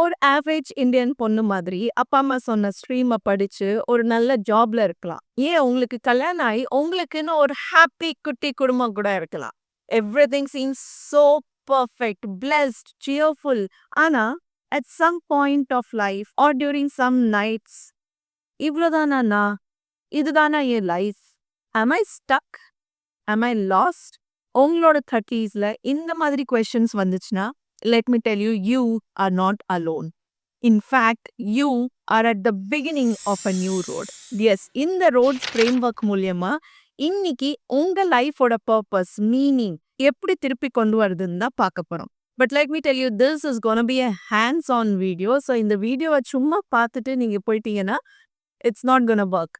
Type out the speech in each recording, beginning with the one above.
ஒரு average Indian பொண்ணு மாதிரி அப்பா அம்மா சொன்ன ஸ்ட்ரீமை படிச்சு ஒரு நல்ல ஜாப்ல இருக்கலாம். ஏன் உங்களுக்கு கல்யாணம் ஆகி உங்களுக்குன்னு ஒரு ஹாப்பி குட்டி குடும்பம் கூட இருக்கலாம். Everything seems so perfect, blessed, cheerful. ஆனா at some point of life or during some nights, இவ்வளோதானா நான்? இதுதானா என் life? am I stuck? am I lost? உங்களோட 30sல இந்த மாதிரி questions வந்துச்சுன்னா, let me tell you, you are not alone. In fact, you are at the beginning of a new road. Yes, இந்த roads framework மூலியமா இன்னைக்கு உங்க லைஃபோட பர்பஸ், மீனிங் எப்படி திருப்பி கொண்டு வருதுன்னு தான் பார்க்க போறோம். But let me tell you, this is gonna be a hands-on video. So இந்த வீடியோவை சும்மா பார்த்துட்டு நீங்க போயிட்டீங்கன்னா it's not gonna work.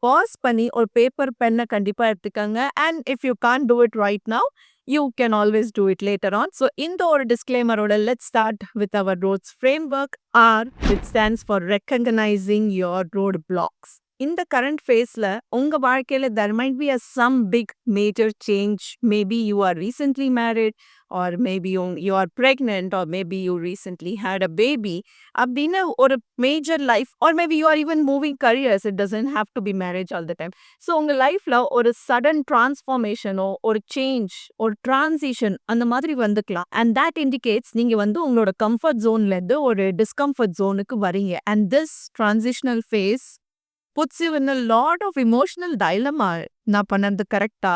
Pass பண்ணி ஒரு பேப்பர் பென்னை கண்டிப்பா எடுத்துக்கங்க. And if you can't do it right now, you can always do it later on. So இந்த ஒரு டிஸ்க்ளைமரோட let's start with our roads framework. R which stands for recognising your road blocks. இந்த current ஃபேஸ்ல உங்க வாழ்க்கையில there might be a some big major change. Maybe you are recently married, or maybe you are pregnant, or maybe you recently had a baby. அப்படின்னு ஒரு major life, or maybe you are even moving careers. It doesn't have to be marriage all the time. So உங்க லைஃப்ல ஒரு sudden டிரான்ஸ்ஃபார்மேஷனோ, ஒரு change, ஒரு transition அந்த மாதிரி வந்துக்கலாம். அண்ட் தட் இண்டிகேட்ஸ் நீங்க உங்களோட கம்ஃபர்ட் ஜோன்ல இருந்து ஒரு டிஸ்கம்ஃபர்ட் ஜோனுக்கு வரீங்க. And this transitional phase puts you in a lot of emotional dilemma. நான் பண்ணது கரெக்டா?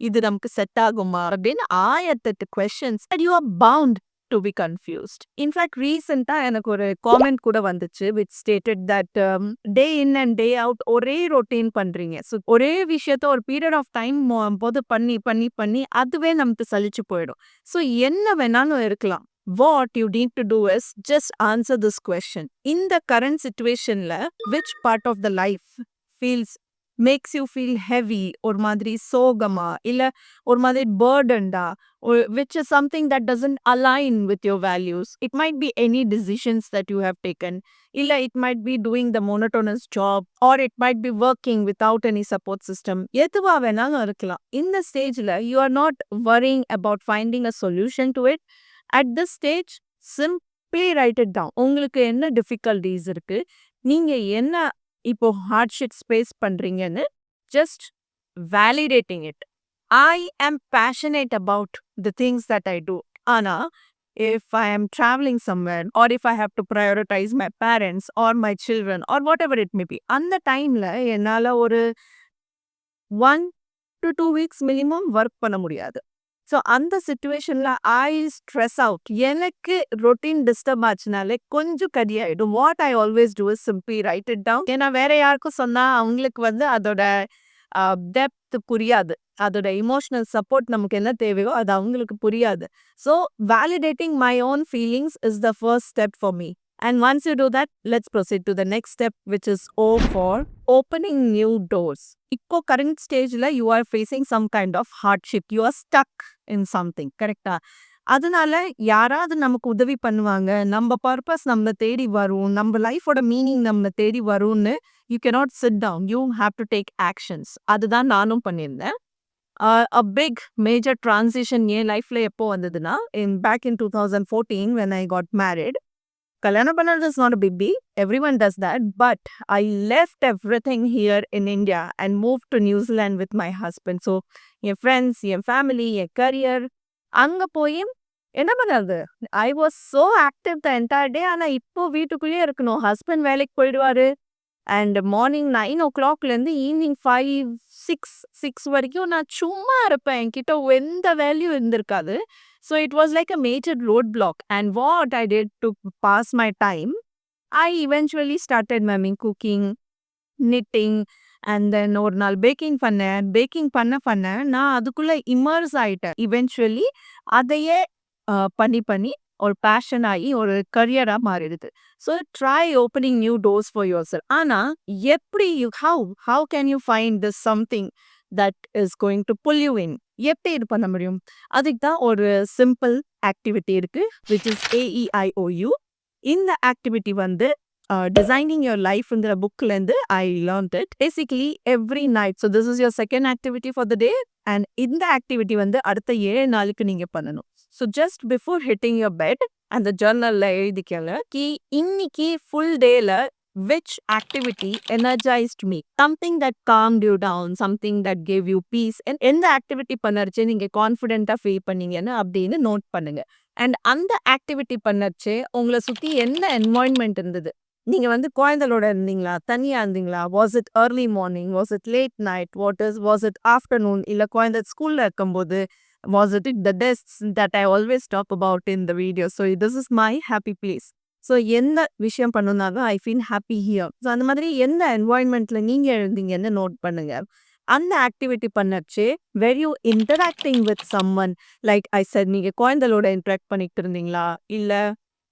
இது நமக்கு செட் ஆகுமா? அப்படின்னு 1008 questions and you are bound to be confused. In fact, ரீசெண்டா எனக்கு ஒரு காமெண்ட் கூட வந்துச்சு which stated that day in and day out ஒரே ரொட்டீன் பண்றீங்க. ஸோ ஒரே விஷயத்த ஒரு பீரியட் ஆஃப் டைம் போது பண்ணி பண்ணி பண்ணி அதுவே நமக்கு சலிச்சு போயிடும். ஸோ என்ன வேணாலும் இருக்கலாம். What you need to do is just answer this question. In the current situation, which part of the life makes you feel heavy, or madri sogama, illa or madri burdened, or which is something that doesn't align with your values. It might be any decisions that you have taken, illa it might be doing the monotonous job, or it might be working without any support system. எதுவா வேணாலும் இருக்கலாம். In the stage, you are not worrying about finding a solution to it. At this stage, simply write it down. உங்களுக்கு என்ன difficulties இருக்கு, நீங்க என்ன இப்போ hardship face பண்றீங்கன்னு just validating it. I am passionate about the things that I do. ஆனா if I am traveling somewhere, or if I have to prioritize my parents or my children or whatever it may be, அந்த டைம்ல என்னால ஒரு 1 to 2 weeks minimum work பண்ண முடியாது. So அந்த சிச்சுவேஷன்ல I stress out. எனக்கு ரொட்டீன் டிஸ்டர்ப் ஆச்சுனாலே கொஞ்சம் கரியாயிடும். What I always do is simply write it down. ஏன்னா வேற யாருக்கும் சொன்னா அவங்களுக்கு அதோட டெப்த் புரியாது. அதோட இமோஷனல் சப்போர்ட் நமக்கு என்ன தேவையோ அது அவங்களுக்கு புரியாது. So validating my own feelings is the first step for me. And once you do that, let's proceed to the next step, which is O for opening new doors. இப்போ current stageல you are facing some kind of hardship. You are stuck in something. கரெக்டா? அதனால யாராவது நமக்கு உதவி பண்ணுவாங்க, நம்ம purpose நம்மளை தேடி வரும், நம்ம லைஃபோட மீனிங் நம்மளை தேடி வரும்னு you cannot sit down. You have to take actions. அதுதான் நானும் பண்ணியிருந்தேன். A big major transition என் லைஃப்ல எப்போ வந்ததுன்னா, back in 2014 when I got married. கல்யாணம் பண்ணது is not a big deal. Everyone does that. But I left everything here in India and moved to New Zealand with my husband. So, N friends, N family, N career, அங்க போய் என்ன பண்ணது? I was so active the entire day. ஆனா இப்போ வீட்டுக்குள்ளேயே இருக்கணும். Husband வேலைக்கு போயிடுவாரு. அண்ட் மார்னிங் 9 o'clockலேருந்து ஈவினிங் 5, 6 வரைக்கும் நான் சும்மா இருப்பேன். என்கிட்ட எந்த வேல்யூ இருந்திருக்காது. So it was like a major roadblock. And what I did to pass my time, I eventually started cooking, knitting, and then ஒரு நாள் பேக்கிங் பண்ணேன். பேக்கிங் பண்ண நான் அதுக்குள்ள இமர்ஸ் ஆயிட்டேன். இவென்ச்சுவலி அதையே பண்ணி பண்ணி ஒரு பேஷன் ஆகி ஒரு கரியரா மாறிடுது. So try opening new doors for your self. ஆனால் எப்படி how can you find this something that is going to pull you in? எப்படி இது பண்ண முடியும்? அதுக்கு தான் ஒரு சிம்பிள் ஆக்டிவிட்டி இருக்கு, which is AEIOU. இந்த ஆக்டிவிட்டி டிசைனிங் யுவர் லைஃப்ங்கிற புக்லேருந்து I learned it. Basically every night. So this is your second activity for the day. And இந்த ஆக்டிவிட்டி அடுத்த 7 நாளுக்கு நீங்கள் பண்ணணும். So just before hitting your bed, அந்த ஜர்னல்ல எழுதிக்கங்க. இன்னைக்கு ஃபுல் டேல which activity energized me? Something that calmed you down, something that gave you peace. எந்த ஆக்டிவிட்டி பண்ணறச்சே நீங்க கான்ஃபிடென்ட்டா ஃபீல் பண்ணீங்கன்னு அப்படின்னு நோட் பண்ணுங்க. அண்ட் அந்த ஆக்டிவிட்டி பண்ணறச்சே உங்கள சுத்தி என்ன என்வாயன்மென்ட் இருந்தது? நீங்க வந்து குழந்தைகளோட இருந்தீங்களா? தனியா இருந்தீங்களா? Was it early morning? Was it late night? Was it afternoon? இல்ல குழந்தை ஸ்கூல்ல இருக்கும்போது? Was it the desks that I always talk about in the video? So this is my happy place. So எந்த விஷயம் பண்ணுனாலும் I feel happy here. So அந்த மாதிரி எந்த என்வாயன்மெண்ட்ல நீங்க எழுந்தீங்கன்னு நோட் பண்ணுங்க. அந்த ஆக்டிவிட்டி பண்ணச்சே where you interacting with someone like I said நீங்க குழந்தைகளோட இன்டராக்ட் பண்ணிட்டு இருந்தீங்களா? இல்ல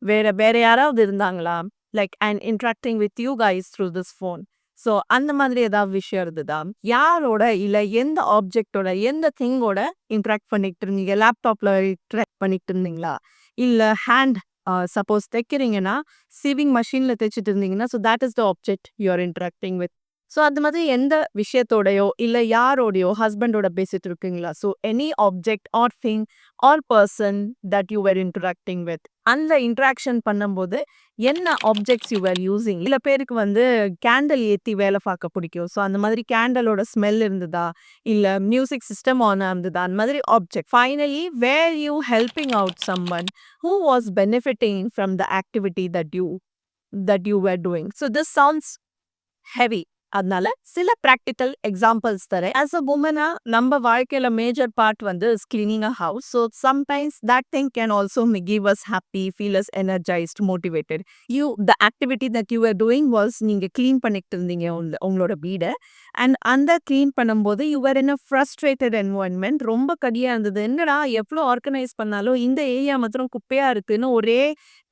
வேற வேற யாராவது இருந்தாங்களா? Like and interacting with you guys through this phone. So அந்த மாதிரி ஏதாவது விஷயம் இருந்ததா? யாரோட இல்ல எந்த ஆப்ஜெக்டோட எந்த திங்கோட இன்டராக்ட் பண்ணிட்டு இருந்தீங்க? லேப்டாப்ல இன்டராக்ட் பண்ணிட்டு இருந்தீங்களா? இல்ல ஹேண்ட் சப்போஸ் தைக்கிறீங்கன்னா சீவிங் மெஷின்ல தைச்சிட்டு இருந்தீங்கன்னா so that is the object you are interacting with. So அது மாதிரி எந்த விஷயத்தோடையோ இல்ல யாரோடையோ ஹஸ்பண்டோட பேசிட்டு இருக்கீங்களா? So any object or thing or person that you were interacting with. அந்த இன்டராக்ஷன் பண்ணும்போது என்ன ஆப்ஜெக்ட்ஸ் யூ வேர் யூசிங்? சில பேருக்கு வந்து கேண்டில் ஏத்தி வேலை பார்க்க பிடிக்கும். ஸோ அந்த மாதிரி கேண்டலோட ஸ்மெல் இருந்ததா? இல்ல மியூசிக் சிஸ்டம் ஆன் இருந்ததா? அந்த மாதிரி object. Finally were you helping out someone who was benefiting from the activity that you were doing. So this sounds heavy. அதனால சில ப்ராக்டிக்கல் எக்ஸாம்பிள்ஸ் தரேன். ஆஸ் அ உமனா நம்ம வாழ்க்கையில மேஜர் பார்ட் வந்து is cleaning a house. So sometimes that thing can also give us happy, feel us energized, motivated. The activity that you are doing was நீங்க clean பண்ணிட்டு இருந்தீங்க உங்களோட வீடை. அண்ட் அந்த கிளீன் பண்ணும்போது you are in a frustrated environment. ரொம்ப கடியா இருந்தது. என்னடா எவ்வளோ ஆர்கனைஸ் பண்ணாலும் இந்த ஏரியா மாத்திரம் குப்பையா இருக்குன்னு ஒரே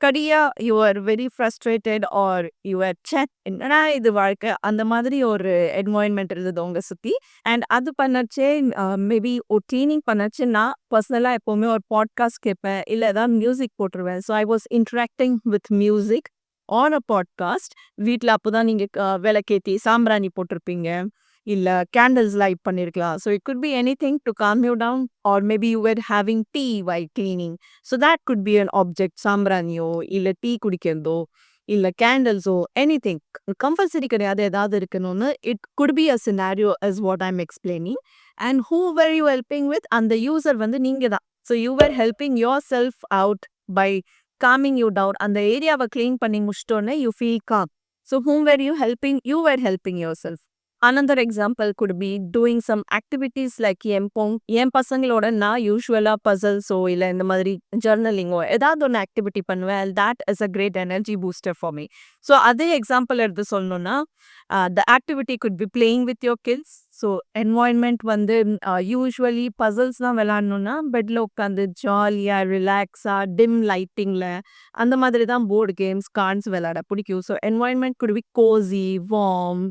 கடியா you are very frustrated or you are sad என்னடா இது வாழ்க்கை அந்த மாதிரி ஒரு என்வாயன்மெண்ட் இருந்தது உங்க சுத்தி. அண்ட் அது பண்ணச்சே மேபி ஒரு கிளீனிங் பண்ணச்சு நான் பர்சனலா எப்பவுமே ஒரு பாட்காஸ்ட் கேட்பேன் இல்ல ஏதாவது மியூசிக் போட்டுருவேன். So I was interacting with music on a podcast. வீட்டில் அப்போதான் நீங்க விளக்கேத்தி சாம்பிராணி போட்டிருப்பீங்க இல்ல கேண்டில்ஸ் லைட் பண்ணிருக்கலாம். So it could be anything to calm you down or maybe you were having tea while cleaning. So that could be an object. சாம்பிராணியோ இல்ல டீ குடிக்கிறதோ இல்ல கேண்டில்ஸோ எனி திங் கம்பல்சரி கிடையாது ஏதாவது இருக்கணும்னு. It could be a scenario is what I'm explaining. And who were you helping with? அந்த user வந்து நீங்க தான். So you were helping yourself out by calming you down. அந்த ஏரியாவை கிளீன் பண்ணி முடிச்சிட்டோன்னே you feel calm. So whom were you helping? You were helping yourself. Another example could be doing some activities like என் பசங்களோட நான் யூஸ்வலா பசல்ஸோ இல்லை இந்த மாதிரி ஜர்னலிங்கோ ஏதாவது ஒன்று ஆக்டிவிட்டி பண்ணுவேன். That is a great energy booster for me. So அதே எக்ஸாம்பிள் எடுத்து சொல்லணும்னா the activity could be playing with your kids. So environment வந்து யூஸ்வலி பசல்ஸ்லாம் விளாட்ணுன்னா பெட்டில் உட்காந்து ஜாலியாக ரிலாக்ஸாக டிம் லைட்டிங்கில் அந்த மாதிரி தான் போர்டு கேம்ஸ் கார்ட்ஸ் விளையாட பிடிக்கும். So environment could be Kosi, warm,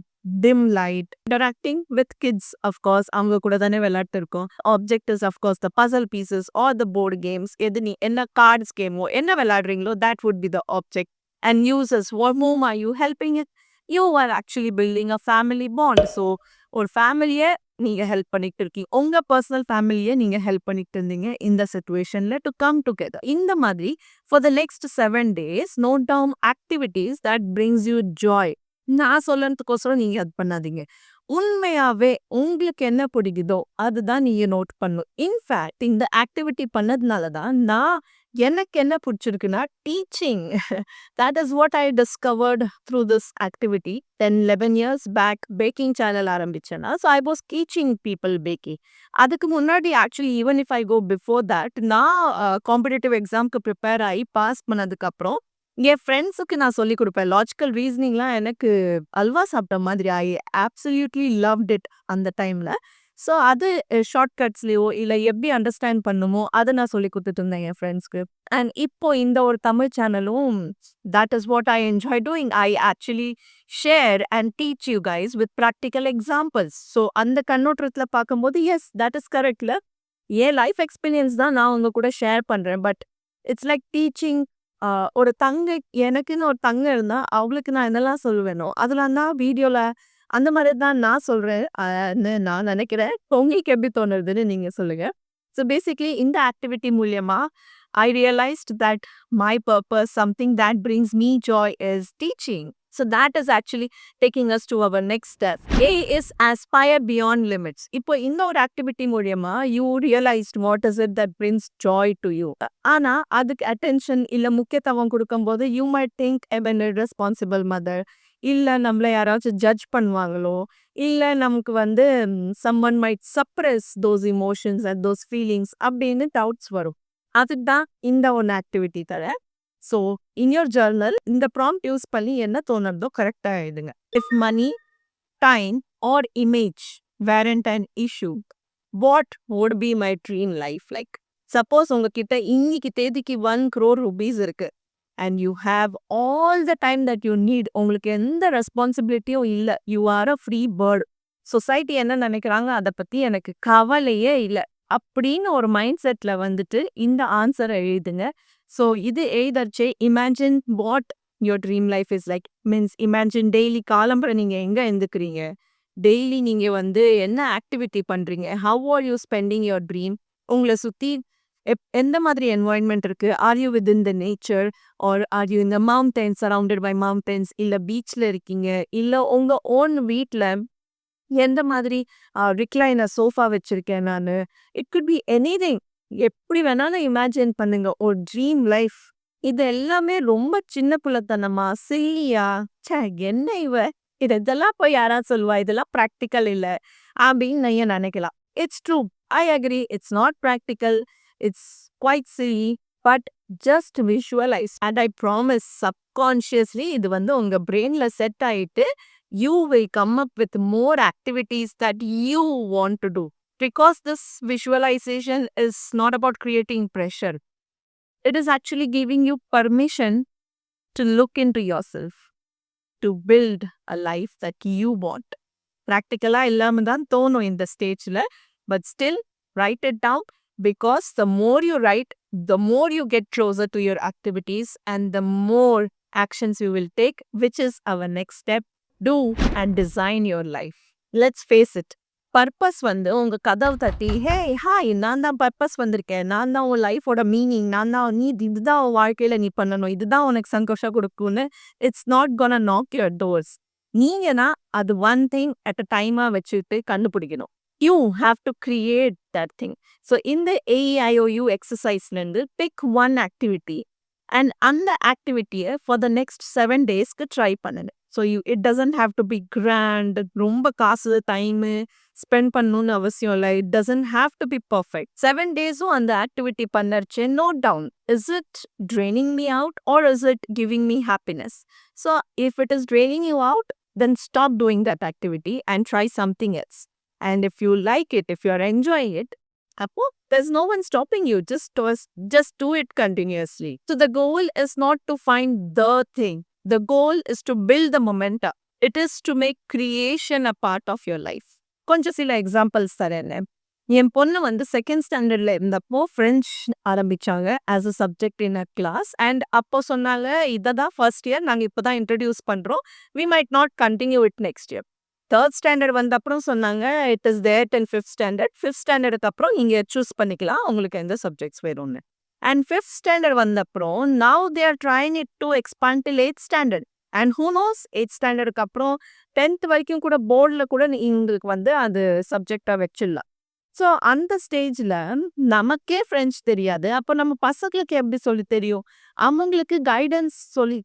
dim light, interacting with kids, of course அவங்க கூட தானே விளையாட்டு இருக்கோம். Object is of course the puzzle pieces or the board games. எது நீ என்ன கார்ட்ஸ் கேமோ என்ன விளையாடுறீங்களோ that would be the object. And users, what whom are you helping it? You are actually building a family bond. So ஒரு ஃபேமிலியை நீங்க help பண்ணிட்டு இருக்கீங்க. உங்க பர்சனல் ஃபேமிலியை நீங்க ஹெல்ப் பண்ணிட்டு இருந்தீங்க இந்த சிச்சுவேஷன்ல டு கம் டுகெதர். இந்த மாதிரி for the next 7 days note down activities that brings you joy. நான் சொல்லறதுக்கோசரம் நீங்க அது பண்ணாதீங்க. உண்மையாவே உங்களுக்கு என்ன பிடிக்குதோ அதுதான் நீங்க நோட் பண்ணும். இன்ஃபேக்ட் இந்த ஆக்டிவிட்டி பண்ணதுனால தான் நான் எனக்கு என்ன பிடிச்சிருக்குன்னா teaching. That is what I discovered through this activity. 10-11 years back baking channel ஆரம்பிச்சேன்னா so I was teaching people baking. அதுக்கு முன்னாடி actually even if I go before that நான் காம்படிட்டிவ் எக்ஸாம்க்கு ப்ரிப்பேர் ஆகி பாஸ் பண்ணதுக்கப்புறம் என் ஃப்ரெண்ட்ஸுக்கு நான் சொல்லிக் கொடுப்பேன். லாஜிக்கல் ரீசனிங்லாம் எனக்கு அல்வா சாப்பிட்ட மாதிரி ஐ ஆப்சல்யூட்லி லவ்ட் இட் அந்த டைமில். ஸோ அது ஷார்ட்கட்ஸ்லையோ இல்லை எப்படி அண்டர்ஸ்டாண்ட் பண்ணுமோ அதை நான் சொல்லி கொடுத்துட்டு இருந்தேன் என் ஃப்ரெண்ட்ஸ்க்கு. அண்ட் இப்போ இந்த ஒரு தமிழ் சேனலும் that is what I enjoy doing. I actually share and teach you guys with practical examples. So அந்த கண்ணோட்டத்தில் பார்க்கும்போது எஸ் தட் இஸ் கரெக்ட்ல என் லைஃப் எக்ஸ்பீரியன்ஸ் தான் நான் உங்க கூட ஷேர் பண்ணுறேன். But it's like teaching. ஒரு தங்கை எனக்குன்னு ஒரு தங்கை இருந்தா அவளுக்கு நான் என்னெல்லாம் சொல்லுவேனோ அதெல்லாம் தான் வீடியோல அந்த மாதிரி தான் நான் சொல்றேன் நான் நினைக்கிறேன். உங்களுக்கு எப்படி தோணுதுன்னு நீங்க சொல்லுங்க. ஸோ பேசிக்லி இந்த ஆக்டிவிட்டி மூலியமா I realized that my purpose, something that brings me joy, is teaching. So that is actually taking us to our next step. A is aspire beyond limits. இப்போ இந்த ஒரு ஆக்டிவிட்டி மூலியமா you realized what is it that brings joy to you. ஆனா அதுக்கு attention இல்ல முக்கியத்துவம் கொடுக்கும்போது you might think I'm an irresponsible mother. இல்ல நம்மள யாராச்சும் ஜட்ஜ் பண்ணுவாங்களோ, இல்ல நமக்கு வந்து someone might suppress those emotions and those feelings அப்படின்னு டவுட்ஸ் வரும். அதுக்கு தான் இந்த ஒன்று ஆக்டிவிட்டி தரேன். ஸோ இன் யோர் ஜர்னல் இந்த ப்ராம்ப்ட் யூஸ் பண்ணி என்ன தோணுறதோ கரெக்டாக எழுதுங்க. If money, time or image weren't an issue, what would be my dream life like? Suppose உங்ககிட்ட இன்னைக்கு தேதிக்கு 1 crore rupees இருக்கு and you have all the time that you need, உங்களுக்கு எந்த ரெஸ்பான்சிபிலிட்டியும் இல்லை, you are a free bird, society என்ன நினைக்கிறாங்க அதை பற்றி எனக்கு கவலையே இல்லை அப்படின்னு ஒரு மைண்ட் செட்டில் வந்துட்டு இந்த ஆன்சரை எழுதுங்க. ஸோ இது எழுதர்ச்சே imagine what your dream life is like. Means imagine daily காலம்பரை நீங்கள் எங்கே எழுந்துக்கிறீங்க, டெய்லி நீங்கள் வந்து என்ன ஆக்டிவிட்டி பண்ணுறீங்க, how are you spending your dream, உங்களை சுற்றி எந்த மாதிரி என்வாயன்மெண்ட் இருக்குது, are you within the nature or are you இந்த மவுண்டன்ஸ், சரவுண்டட் பை மவுண்டன்ஸ், இல்லை பீச்சில் இருக்கீங்க, இல்லை உங்கள் ஓன் வீட்டில் எந்த மாதிரி ரிக்ளைனர் சோஃபா வச்சிருக்கேன் நான். இட் குட் பி எனிதிங், எப்படி வேணாலும் இமேஜின் பண்ணுங்க ஒரு ட்ரீம் லைஃப். இது எல்லாமே ரொம்ப சின்ன பிள்ளைத்தனமா, சில்லியா, ச்சே என்ன இவ இதெல்லாம் போய் யாராவது சொல்லுவா, இதெல்லாம் ப்ராக்டிக்கல் இல்லை அப்படின்னு நீங்க நினைக்கலாம். It's true, I agree, it's not practical, it's quite silly, but just visualize and I promise subconsciously இது வந்து உங்க பிரெயின்ல செட் ஆயிட்டு you will come up with more activities that you want to do. Because this visualization is not about creating pressure. It is actually giving you permission to look into yourself, to build a life that you want. Practically இல்லாம தான் தோணும் இந்த ஸ்டேஜ்ல, but still write it down, because the more you write, the more you get closer to your activities and the more actions you will take, which is our next step. Do and design your life. Let's face it. Purpose வந்து உங்க கதவு தட்டி, hey hi நான் தான் purpose வந்திருக்கேன், நான் தான் உன் லைஃபோட மீனிங், நான் தான் நீ இதுதான் உன் வாழ்க்கையில நீ பண்ணணும், இதுதான் உனக்கு சந்தோஷம் கொடுக்கும்னு it's not gonna knock your doors. நீங்கன்னா அது ஒன் திங் அட் அ டைமா வச்சுட்டு கண்டுபிடிக்கணும். You have to create that thing. So இந்த AEIOU எக்ஸசைஸ்லேருந்து பிக் ஒன் ஆக்டிவிட்டி அண்ட் அந்த ஆக்டிவிட்டியை ஃபார் த நெக்ஸ்ட் 7 daysக்கு ட்ரை பண்ணுங்க. So it doesn't have to be grand, ரொம்ப காசு டைமு ஸ்பெண்ட் பண்ணணும்னு அவசியம் இல்லை. It doesn't have to be perfect. 7 daysம் அந்த ஆக்டிவிட்டி பண்ணர்ச்சு note down, is it draining me out or is it giving me happiness? So if it is draining you out, then stop doing that activity and try something else. And if you like it, if you are enjoying it, appo there's no one stopping you. Just do it continuously. So the goal is not to find the thing. The goal is to build the momentum. It is to make creation a part of your life. கொஞ்சம் சில examples தரேன். என் பொண்ணு வந்து 2nd standardல இருந்தப்போ French ஆரம்பிச்சாங்க as a subject in a class. And அப்போ சொன்னாங்க, இதை தான் ஃபர்ஸ்ட் இயர் நாங்கள் இப்போ தான் இன்ட்ரடியூஸ் பண்ணுறோம், we might not continue it next year. 3rd standard வந்த அப்புறம் சொன்னாங்க, it is there till 5th standard. 5th standardக்கு அப்புறம் நீங்கள் சூஸ் பண்ணிக்கலாம் உங்களுக்கு எந்த சப்ஜெக்ட்ஸ் வேணும்னு. அண்ட் 5th standard வந்த அப்புறம் now they are trying it to expand till 8th standard. And who knows 8th standardக்கு அப்புறம் 10th வரைக்கும் கூட போர்டில் கூட எங்களுக்கு வந்து அது சப்ஜெக்டாக வச்சிடலாம். ஸோ அந்த ஸ்டேஜில் நமக்கே ஃப்ரெஞ்ச் தெரியாது, அப்போ நம்ம பசங்களுக்கு எப்படி சொல்லி தெரியும்? அவங்களுக்கு கைடன்ஸ் சொல்லி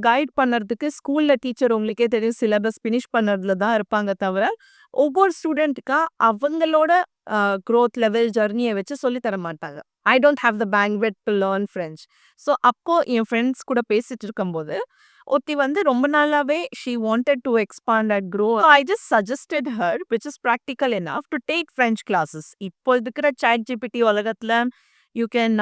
கைட் பண்ணுறதுக்கு ஸ்கூலில் டீச்சர் உங்களுக்கே தெரியும் சிலபஸ் ஃபினிஷ் பண்ணுறதுல தான் இருப்பாங்க தவிர ஒவ்வொரு ஸ்டூடெண்ட்டுக்கா அவங்களோட க்ரோத் லெவல் ஜர்னியை வச்சு சொல்லி தர மாட்டாங்க. ஐ don't have the banquet to learn French. So அப்போது என் ஃப்ரெண்ட்ஸ் கூட பேசிட்டு இருக்கும்போது ஒருத்தி வந்து ரொம்ப நாளாவே she wanted to expand and grow. So I just suggested her, which is practical enough, to take French classes. இப்போ இருக்கிற ChatGPT உலகத்துல you can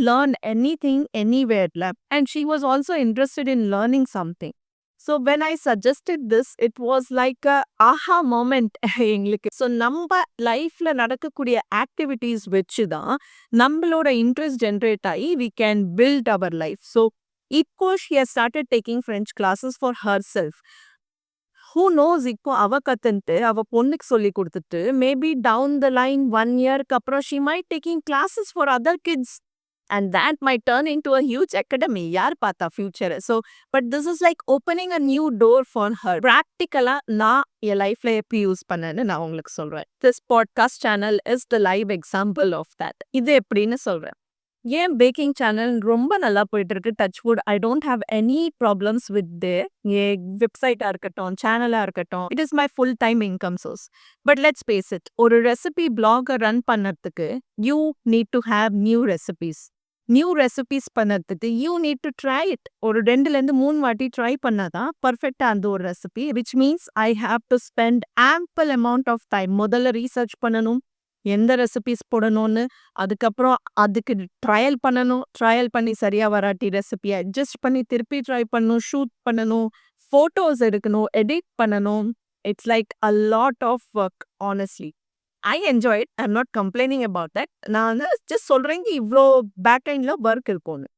learn anything anywhere. And she was also interested in learning something. So when I suggested this, it was like a aha moment எங்களுக்கு. So நம்ம லைஃப்ல நடக்கக்கூடிய activities வச்சு தான் நம்மளோட இன்ட்ரெஸ்ட் ஜென்ரேட் ஆகி we can build our life. So இப்போ she has started taking French classes for herself. Who knows, இப்போ அவ கத்துன்ட்டு அவ பொண்ணுக்கு சொல்லி கொடுத்துட்டு மேபி டவுன் த லைன் 1 yearக்கு அப்புறம் she might taking classes for other kids. And that might turn into a huge academy. Yaar pata future. So, but this is like opening a new door for her. Practically, na என் லைஃப்ல எப்படி use பண்ணேன்னு நான் உங்களுக்கு சொல்றேன். This podcast channel is the live example of that. இது எப்படின்னு சொல்றேன். ஏன் பேக்கிங் சேனல் ரொம்ப நல்லா போயிட்டு இருக்கு. Touch wood I don't have any problems with வெப்சைட்டா இருக்கட்டும், சேனலா இருக்கட்டும். It is my full time income source. But let's face it. ஒரு ரெசிபி பிளாக ரன் பண்ணறதுக்கு you need to have new recipes பண்ணறதுக்கு you need to try it. ஒரு 2லேருந்து 3 வாட்டி ட்ரை பண்ணாதான் பர்ஃபெக்டா அந்த ஒரு recipe. Which means I have to spend ample amount of time. முதல்ல ரீசர்ச் பண்ணணும், எந்த ரெசிபிஸ் போடணும்னு. அதுக்கப்புறம் அதுக்கு ட்ரையல் பண்ணணும். ட்ரையல் பண்ணி சரியா வராட்டி ரெசிபியை அட்ஜஸ்ட் பண்ணி திருப்பி ட்ரை பண்ணணும், ஷூட் பண்ணணும், ஃபோட்டோஸ் எடுக்கணும், எடிட் பண்ணணும். It's like a lot of work. Honestly I enjoy it. I am not complaining about that. நான் வந்து ஜஸ்ட் சொல்றேன் இவ்வளோ பேக் எண்டில் ஒர்க் இருக்கும்னு.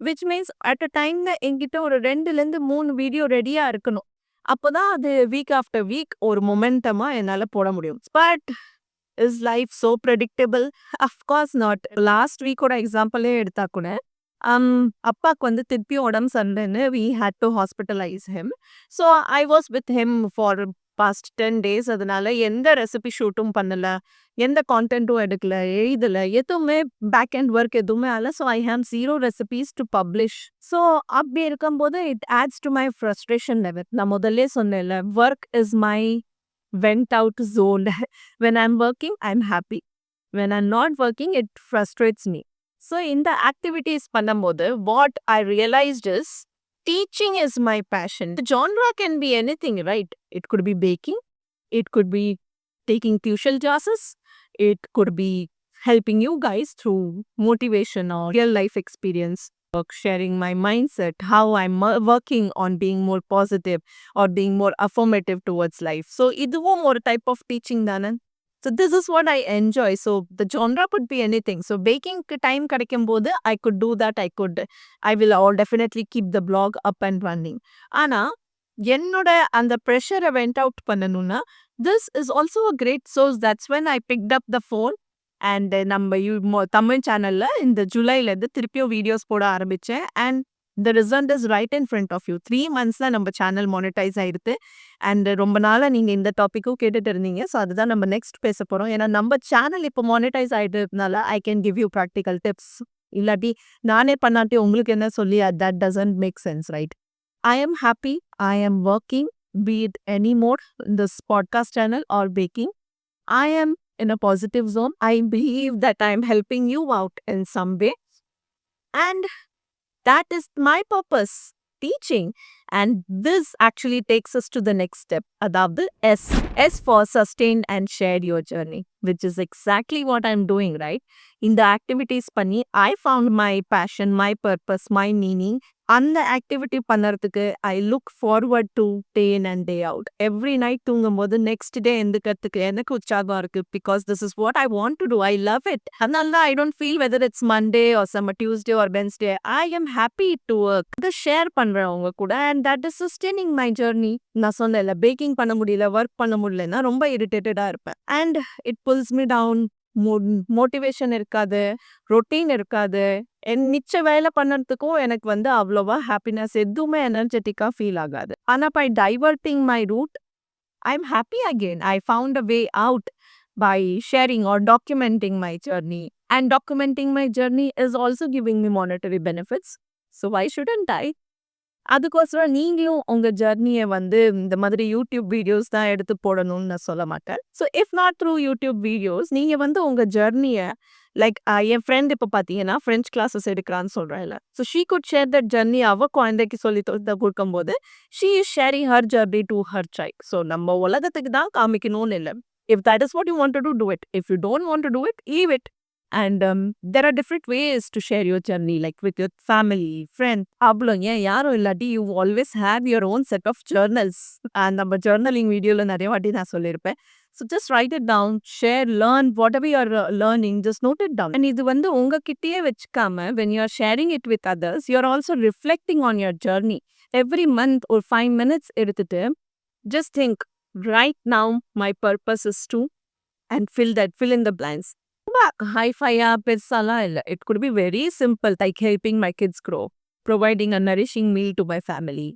விச் மீன்ஸ் அட் அ டைம்ல என்கிட்ட ஒரு 2லேருந்து 3 வீடியோ ரெடியா இருக்கணும். அப்போதான் அது வீக் ஆஃப்டர் வீக் ஒரு மொமெண்டமா என்னால் போட முடியும். But is life so predictable? Of course not. Last வீக்கோட எக்ஸாம்பிளே எடுத்தா கூட அப்பாவுக்கு வந்து திருப்பியும் உடம்பு சரியில்லைன்னு we had to hospitalise him. So I was with him for past 10 days. அதனால எந்த ரெசிபி ஷூட்டும் பண்ணல, எந்த கான்டென்ட்டும் எடுக்கல, எழுதல, எதுவுமே பேக் அண்ட் ஒர்க் எதுவுமே ஆகல. So I have 0 recipes to publish. So அப்படி இருக்கும்போது it adds to my frustration level. நான் முதல்ல சொன்னேன்ல, work is my went out zone. When I'm working, I'm happy. When I'm not working, it frustrates me. So in the activities பண்ணும்போது what I realized is teaching is my passion. The genre can be anything, right? It could be baking, it could be taking tuition classes, it could be helping you guys through motivation or real life experience. Sharing my mindset, how I'm working on being more positive or being more affirmative towards life. So, இதுவும் ஒரு type of teaching தானே. So, this is what I enjoy. So, the genre could be anything. So, baking time கிடைக்கும் போது I could do that. I will all definitely keep the blog up and running. ஆனா, என்னோட அந்த ப்ரெஷரை went out பண்ணணும்னா, this is also a great source. That's when I picked up the phone. And நம்ம தமிழ் சேனல்ல இந்த ஜூலைலேருந்து திருப்பியும் வீடியோஸ் போட ஆரம்பித்தேன். And the result is right in front of you. 3 monthsல நம்ம சேனல் மானிட்டைஸ் ஆயிடுது. அண்ட் ரொம்ப நாளாக நீங்கள் இந்த டாப்பிக்கும் கேட்டுட்டு இருந்தீங்க. ஸோ அதுதான் நம்ம நெக்ஸ்ட் பேச போகிறோம். ஏன்னா நம்ம சேனல் இப்போ மானிட்டைஸ் ஆகிட்டதுனால I can give you practical tips. இல்லாட்டி நானே பண்ணாட்டி உங்களுக்கு என்ன சொல்லி that doesn't make sense, right? I am happy. I am working be it any more in this podcast channel or baking. I am in a positive zone. I believe that I am helping you out in some way. And that is my purpose, teaching. And this actually takes us to the next step. Adavdu S. S for sustained and shared your journey, which is exactly what I'm doing, right? In the activities panni, I found my passion, my purpose, my meaning. அந்த activity பண்ணுறதுக்கு I look forward to day in and day out. Every night தூங்கும்போது next day எந்துக்கிறதுக்கு எனக்கு உற்சாகம் இருக்கு. Because this is what I want to do. I love it. அதனால தான் I don't feel whether it's Monday or some Tuesday or Wednesday. I am happy to work. இதை share பண்ணுறேன் அவங்க கூட. And that is sustaining my journey. நான் சொன்னேன்ல, packing பண்ண முடியல, ஒர்க் பண்ண முடியலன்னா ரொம்ப இரிட்டேட்டடாக இருப்பேன். And it pulls me down. Motivation இருக்காது, ரொட்டீன் இருக்காது. மிச்ச வேலை பண்ணுறதுக்கும் எனக்கு வந்து அவ்வளோவா ஹாப்பினஸ் எதுவுமே எனர்ஜெட்டிக்காக ஃபீல் ஆகாது. ஆனால் by diverting my route I am happy again. I found a way out by sharing or documenting my journey. And documenting my journey is also giving me monetary benefits. So why shouldn't I? அதுக்கோசரம் நீங்களும் உங்கள் ஜர்னியை வந்து இந்த மாதிரி YouTube videos தான் எடுத்து போடணும்னு நான் சொல்ல மாட்டேன். So if not through YouTube videos, நீங்கள் வந்து உங்கள் ஜர்னியை லைக் என் ஃப்ரெண்ட் இப்போ பார்த்தீங்கன்னா ஃப்ரெஞ்ச் கிளாஸஸ் எடுக்கிறான்னு சொல்கிறேன்ல. So she good share that journey. அவள் குழந்தைக்கு சொல்லி கொடுக்கும்போது she is sharing her journey to her child. So நம்ம உலகத்துக்கு தான் காமிக்கணும்னு இல்லை. If that is what you want to do it. If you don't want to do it, leave it. And there are different ways to share your journey, like with your family, friends. அவ்வளோ ஏன் யாரும் இல்லாட்டி you always have your own set of journals. And நம்ம journaling வீடியோவில் நிறைய வாட்டி நான் சொல்லியிருப்பேன். So just write it down, share, learn, whatever you are learning, just note it down. And இது வந்து உங்ககிட்டயே வச்சுக்காம when you are sharing it with others, you are also reflecting on your journey. Every month or 5 minutes எடுத்துட்டு just think, right now my purpose is to, and fill in the blanks. Hi-fiயா பெருசாலாம் இல்ல. It could be very simple, like helping my kids grow, providing a nourishing meal to my family,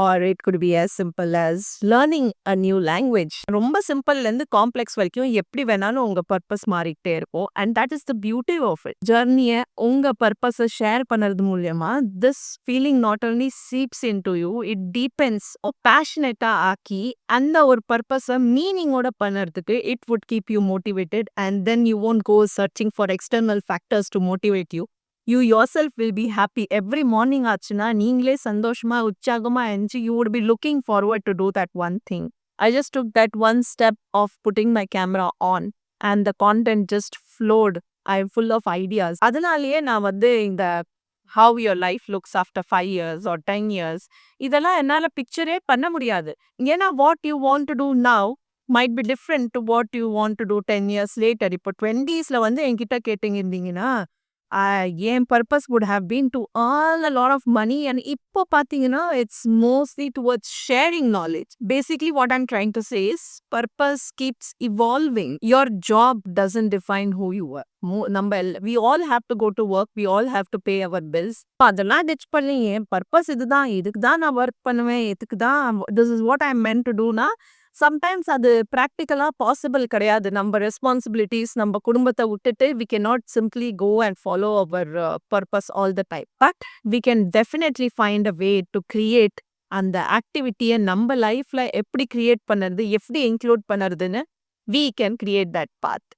or it could be as simple as learning a new language. ரொம்ப சிம்பிள்லேருந்து complex வரைக்கும் எப்படி வேணாலும் உங்க purpose மாறிக்கிட்டே இருக்கும். And that is the beauty of it. ஜர்னிய உங்க பர்பஸ share பண்ணறது மூலியமா this feeling not only seeps into you, it deepens passionate-ஆ ஆக்கி அந்த ஒரு பர்பஸ மீனிங்கோட பண்ணறதுக்கு it would keep you motivated, and then you won't go searching for external factors to motivate you. You yourself will be happy every morning ஆச்சுன்னா நீங்களே சந்தோஷமா உற்சாகமா எஞ்சி you would be looking forward to do that one thing. I just took that one step of putting my camera on and the content just flowed. I'm full of ideas. அதனாலேயே நான் வந்து இந்த how your life looks after 5 years or 10 years இதெல்லாம் என்னால பிக்சரே பண்ண முடியாது. ஏன்னா what you want to do now might be different to what you want to do 10 years later. இப்போ 20sல வந்து என்கிட்ட கேட்டீங்கன்னா என் purpose would have been to earn a lot of money, and இப்போ பார்த்தீங்கன்னா it's mostly towards sharing knowledge. Basically what I'm trying to say is purpose keeps evolving. Your job doesn't define who you are. We all have to go to work, we all have to pay our bills. அதெல்லாம் ditch பண்ணி என் purpose இதுதான், இதுக்கு தான் நான் work பண்ணுவேன், இதுக்கு தான் this is what I'm meant to do னா சம்டைம்ஸ் அது ப்ராக்டிக்கலா பாசிபிள் கிடையாது. நம்ம ரெஸ்பான்சிபிலிட்டிஸ் நம்ம குடும்பத்தை விட்டுட்டு we cannot simply go and follow our purpose all the time. But we can definitely find a way to create அந்த ஆக்டிவிட்டியை நம்ம லைஃப்ல எப்படி கிரியேட் பண்ணுறது, எப்படி இன்க்ளூட் பண்ணுறதுன்னு we can create that path.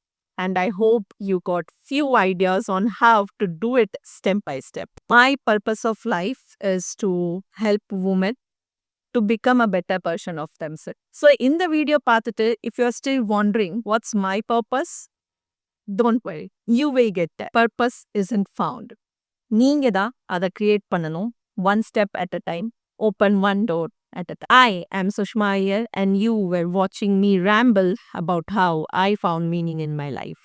And I hope you got few ideas on how to do it step by step. My purpose of life is to help women to become a better version of themselves. So in the video பார்த்துட்டு if you're still wondering what's my purpose, don't worry, you will get there. Purpose isn't found. நீங்க தான் அதை create பண்ணணும், one step at a time, open one door at a time. I am Sushma here and you were watching me ramble about how I found meaning in my life.